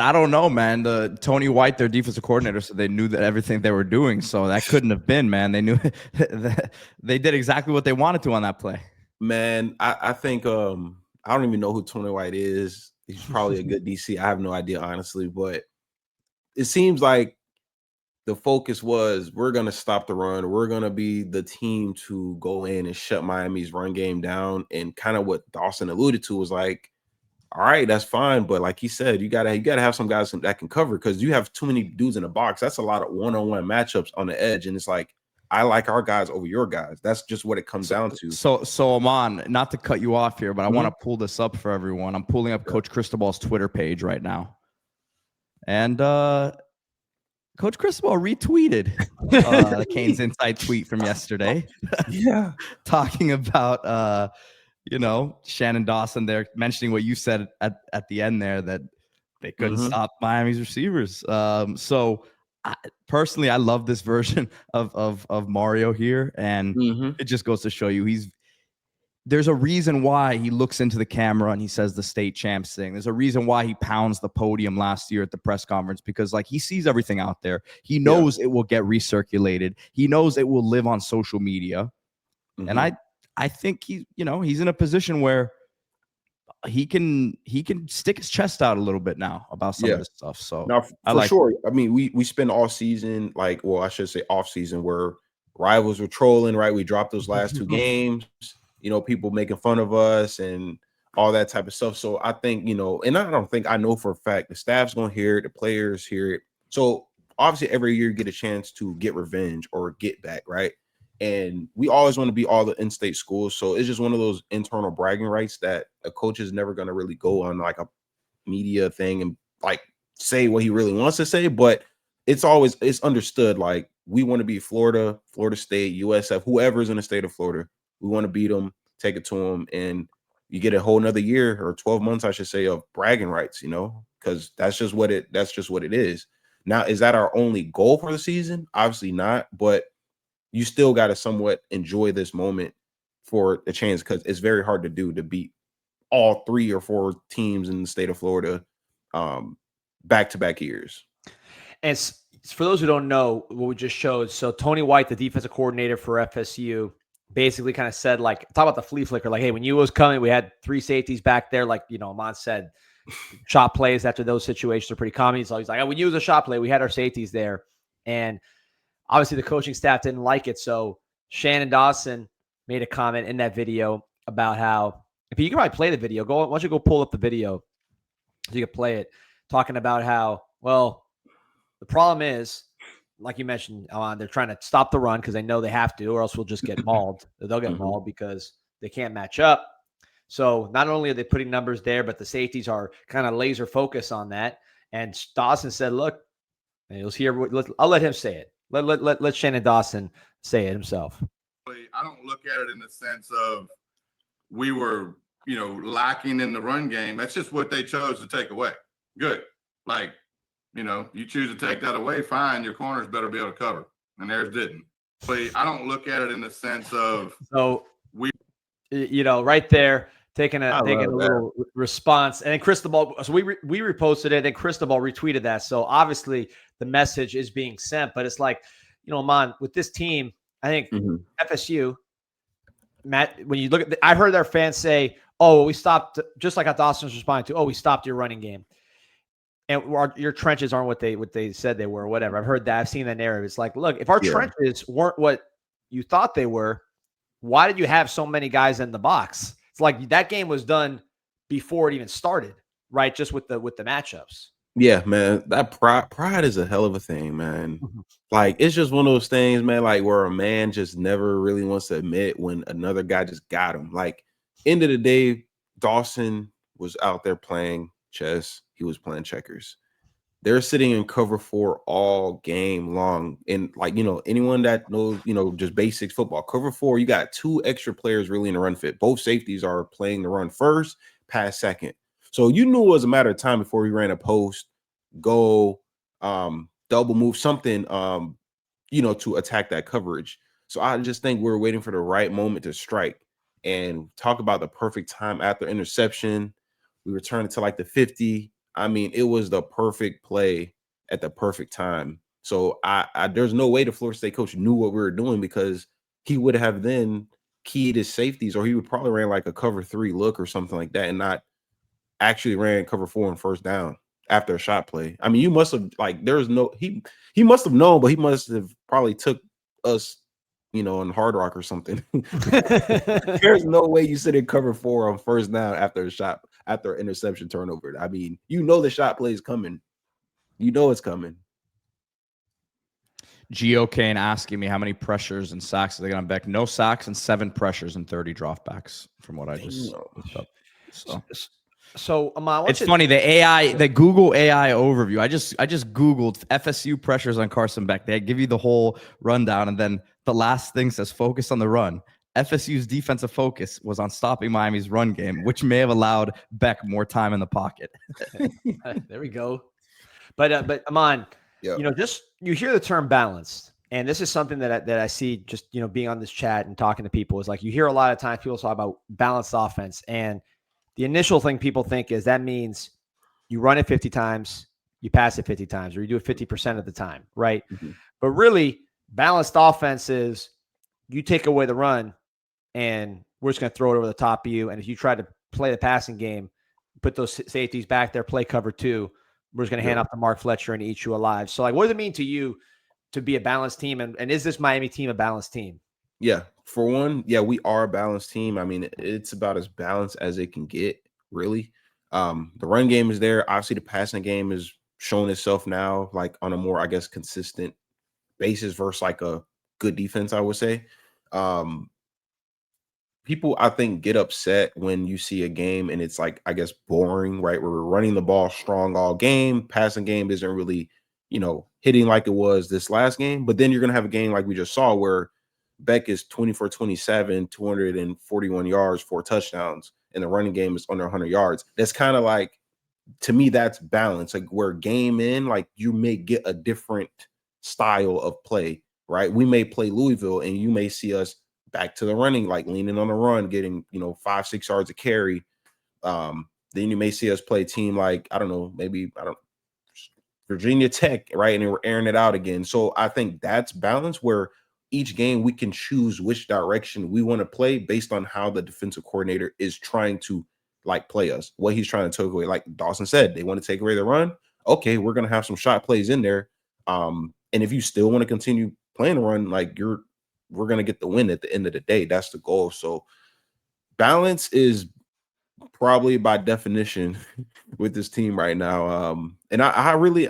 I don't know, man. The Tony White, their defensive coordinator, said they knew that everything they were doing, so that couldn't have been, man. They knew they did exactly what they wanted to on that play. Man, I think I don't even know who Tony White is. He's probably a good DC. I have no idea, honestly, but it seems like the focus was we're going to stop the run. We're going to be the team to go in and shut Miami's run game down. And kind of what Dawson alluded to was like, all right, that's fine. But like he said, you gotta have some guys that can cover, because you have too many dudes in the box. That's a lot of one-on-one matchups on the edge. And it's like, I like our guys over your guys. That's just what it comes down to. So Aman, not to cut you off here, but I want to pull this up for everyone. I'm pulling up Coach Cristobal's Twitter page right now. And Coach Cristobal retweeted the CanesInSight tweet from yesterday. Yeah. Talking about Shannon Dawson there, mentioning what you said at the end there, that they couldn't stop Miami's receivers. So personally, I love this version of Mario here, and it just goes to show you there's a reason why he looks into the camera and he says the state champs thing. There's a reason why he pounds the podium last year at the press conference, because like he sees everything out there. He knows it will get recirculated. He knows it will live on social media. And I think he's in a position where he can stick his chest out a little bit now about some of this stuff. So now, for sure. I mean, we spend all season, like, well, I should say off season, where rivals were trolling, right? We dropped those last 2 games, people making fun of us and all that type of stuff. So I think, and I know for a fact the staff's going to hear it, the players hear it. So obviously every year you get a chance to get revenge or get back, right? And we always want to be all the in-state schools. So it's just one of those internal bragging rights that a coach is never going to really go on like a media thing and like say what he really wants to say. But it's understood. Like, we want to be Florida State, USF, whoever's in the state of Florida. We want to beat them, take it to them. And you get a whole nother year, or 12 months, I should say, of bragging rights, because that's just what it is. Now, is that our only goal for the season? Obviously not, but you still got to somewhat enjoy this moment for a chance, because it's very hard to beat all 3 or 4 teams in the state of Florida back-to-back years. And for those who don't know what we just showed, so Tony White, the defensive coordinator for FSU, basically kind of said, like, talk about the flea flicker, like, hey, when you was coming, we had 3 safeties back there, like, Aman said, shot plays after those situations are pretty common. So he's like, when you was a shot play, we had our safeties there. And obviously the coaching staff didn't like it. So Shannon Dawson made a comment in that video about how, if you can probably play the video, why don't you go pull up the video so you can play it, talking about how, well, the problem is, like you mentioned, they're trying to stop the run because they know they have to, or else we'll just get mauled. They'll get mauled because they can't match up. So not only are they putting numbers there, but the safeties are kind of laser focused on that. And Dawson said, look, I'll let him say it. Let Shannon Dawson say it himself. I don't look at it in the sense of we were, lacking in the run game. That's just what they chose to take away. Good. Like, you choose to take that away, fine. Your corners better be able to cover. And theirs didn't. I don't look at it in the sense of right there, taking a little response. And then Cristobal, so we reposted it, and Cristobal retweeted that. So obviously the message is being sent, but it's like, Aman, with this team, I think FSU, Matt, when you look at I've heard their fans say, oh, we stopped, just like how Dawson's responding to, we stopped your running game. And your trenches aren't what they said they were, or whatever. I've heard that. I've seen that narrative. It's like, look, if our trenches weren't what you thought they were, why did you have so many guys in the box? It's like that game was done before it even started, right? Just with the matchups. Yeah, man, that pride is a hell of a thing, man. Like, it's just one of those things, man, like where a man just never really wants to admit when another guy just got him. Like, end of the day, Dawson was out there playing chess. He was playing checkers. They're sitting in cover 4 all game long. And like, anyone that knows, just basics football, cover 4, you got 2 extra players really in the run fit. Both safeties are playing the run first, pass second. So you knew it was a matter of time before he ran a post, go, double move, something, to attack that coverage. So I just think we're waiting for the right moment to strike, and talk about the perfect time after interception. We return it to like the 50. I mean, it was the perfect play at the perfect time. So I there's no way the Florida State coach knew what we were doing, because he would have then keyed his safeties, or he would probably ran like a cover 3 look or something like that, and not actually ran cover 4 and first down after a shot play. I mean, you must have, like, there's no, he must have known, but he must have probably took us, you know, on Hard Rock or something. There's no way you sit in cover 4 on first down after a shot, after an interception turnover. I mean, you know the shot play is coming. You know it's coming. Geo Kane asking me how many pressures and sacks are they going to back? No sacks and 7 pressures and 30 dropbacks, from what I just looked up. So it's funny, the Google AI overview. I just Googled FSU pressures on Carson Beck. They give you the whole rundown, and then the last thing says focus on the run. FSU's defensive focus was on stopping Miami's run game, which may have allowed Beck more time in the pocket. There we go. But Aman, Yep. you know, just you hear the term balanced, and this is something that I see just, you know, being on this chat and talking to people, is like, you hear a lot of times people talk about balanced offense, and the initial thing people think is that means you run it 50 times, you pass it 50 times, or you do it 50% of the time, right? Mm-hmm. But really, balanced offense is you take away the run, and we're just going to throw it over the top of you. And if you try to play the passing game, put those safeties back there, play cover 2, we're just going to hand off to Mark Fletcher and eat you alive. So, like, what does it mean to you to be a balanced team? And is this Miami team a balanced team? Yeah, for one, yeah, we are a balanced team. I mean, it's about as balanced as it can get, really. The run game is there. Obviously, the passing game is showing itself now, like, on a more, I guess, consistent basis versus like a good defense, I would say. People, I think, get upset when you see a game and it's like, I guess, boring, right? Where we're running the ball strong all game. Passing game isn't really, you know, hitting like it was this last game. But then you're going to have a game like we just saw where Beck is 20 for 27, 241 yards, 4 touchdowns, and the running game is under 100 yards. That's kind of like, to me, that's balance. Like, where game in, like, you may get a different style of play, right? We may play Louisville and you may see us back to the running, like leaning on the run, getting, you know, 5-6 yards a carry. Then you may see us play a team like, I don't know, Virginia Tech, right? And then we're airing it out again. So I think that's balance, where each game we can choose which direction we want to play based on how the defensive coordinator is trying to, like, play us, what he's trying to take away. Like Dawson said, they want to take away the run. Okay, we're going to have some shot plays in there. And if you still want to continue playing the run, like, we're going to get the win at the end of the day. That's the goal. So balance is probably by definition with this team right now. And I really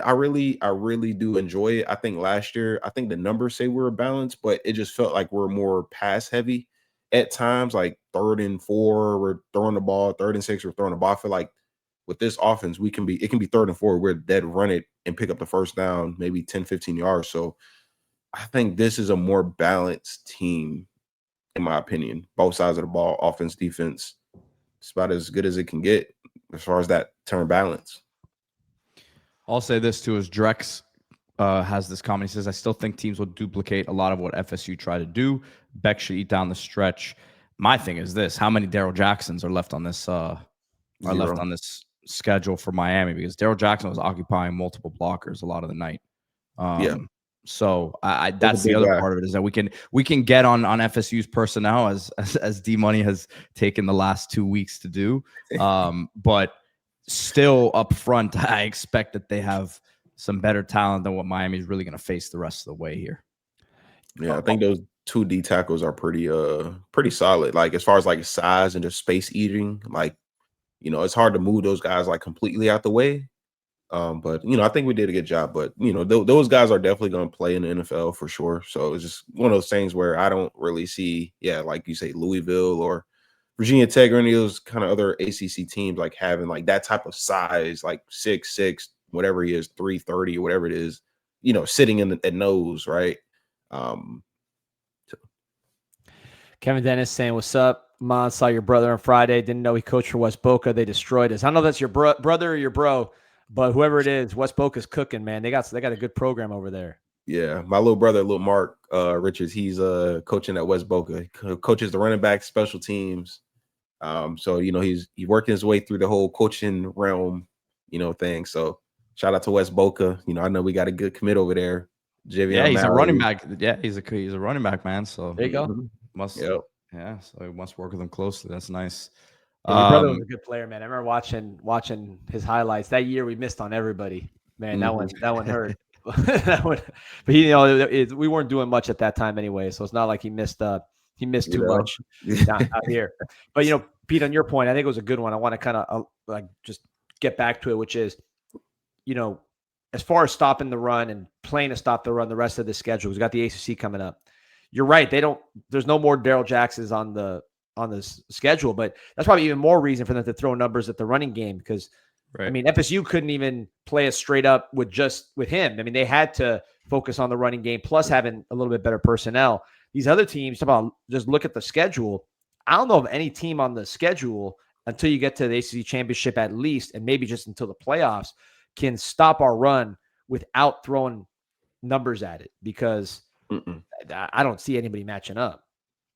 do enjoy it. I think last year, I think the numbers say we were balanced, but it just felt like we're more pass heavy at times, like 3rd and 4, we're throwing the ball, 3rd and 6, we're throwing the ball. I feel like with this offense, it can be 3rd and 4, we're dead run it and pick up the first down, maybe 10, 15 yards. So I think this is a more balanced team, in my opinion. Both sides of the ball, offense, defense. It's about as good as it can get as far as that term balance. I'll say this too, as Drex has this comment. He says, I still think teams will duplicate a lot of what FSU tried to do. Beck should eat down the stretch. My thing is this: how many Daryl Jacksons are left on this schedule for Miami? Because Daryl Jackson was occupying multiple blockers a lot of the night. So that's the other part of it, is that we can get on FSU's personnel as D Money has taken the last 2 weeks to do. But still up front, I expect that they have some better talent than what Miami is really going to face the rest of the way here. Yeah, I think those 2 D tackles are pretty solid. Like, as far as like size and just space eating, like, you know, it's hard to move those guys like completely out the way. But, you know, I think we did a good job. But, you know, those guys are definitely going to play in the NFL for sure. So it's just one of those things where I don't really see, like you say, Louisville or Virginia Tech or any of those kind of other ACC teams like having like that type of size, like 6'6", whatever he is, 330 or whatever it is, you know, sitting in the nose, right? Kevin Dennis saying, what's up? Mon, saw your brother on Friday. Didn't know he coached for West Boca. They destroyed us. I don't know if that's your brother or your bro, but whoever it is, West Boca's cooking, man. They got a good program over there. Yeah, my little brother, little Mark Richards, he's coaching at West Boca. He coaches the running back, special teams. So, you know, he working his way through the whole coaching realm, thing. So shout out to West Boca. I know we got a good commit over there. Yeah, he's a running back. Yeah, he's a running back, man. So there you go. Must Yep. yeah. So he must work with him closely. That's nice. Yeah, your brother was a good player, man. I remember watching his highlights that year. We missed on everybody, man. That one hurt. But we weren't doing much at that time anyway, so it's not like he missed too much out here. But Pete, on your point, I think it was a good one. I want to kind of just get back to it, which is, as far as stopping the run and playing to stop the run, the rest of the schedule, we've got the ACC coming up. You're right. There's no more Daryl Jacksons on the schedule, but that's probably even more reason for them to throw numbers at the running game because, right. I mean, FSU couldn't even play us straight up with him. I mean, they had to focus on the running game plus having a little bit better personnel. These other teams, just look at the schedule. I don't know of any team on the schedule until you get to the ACC championship at least, and maybe just until the playoffs, can stop our run without throwing numbers at it because I don't see anybody matching up.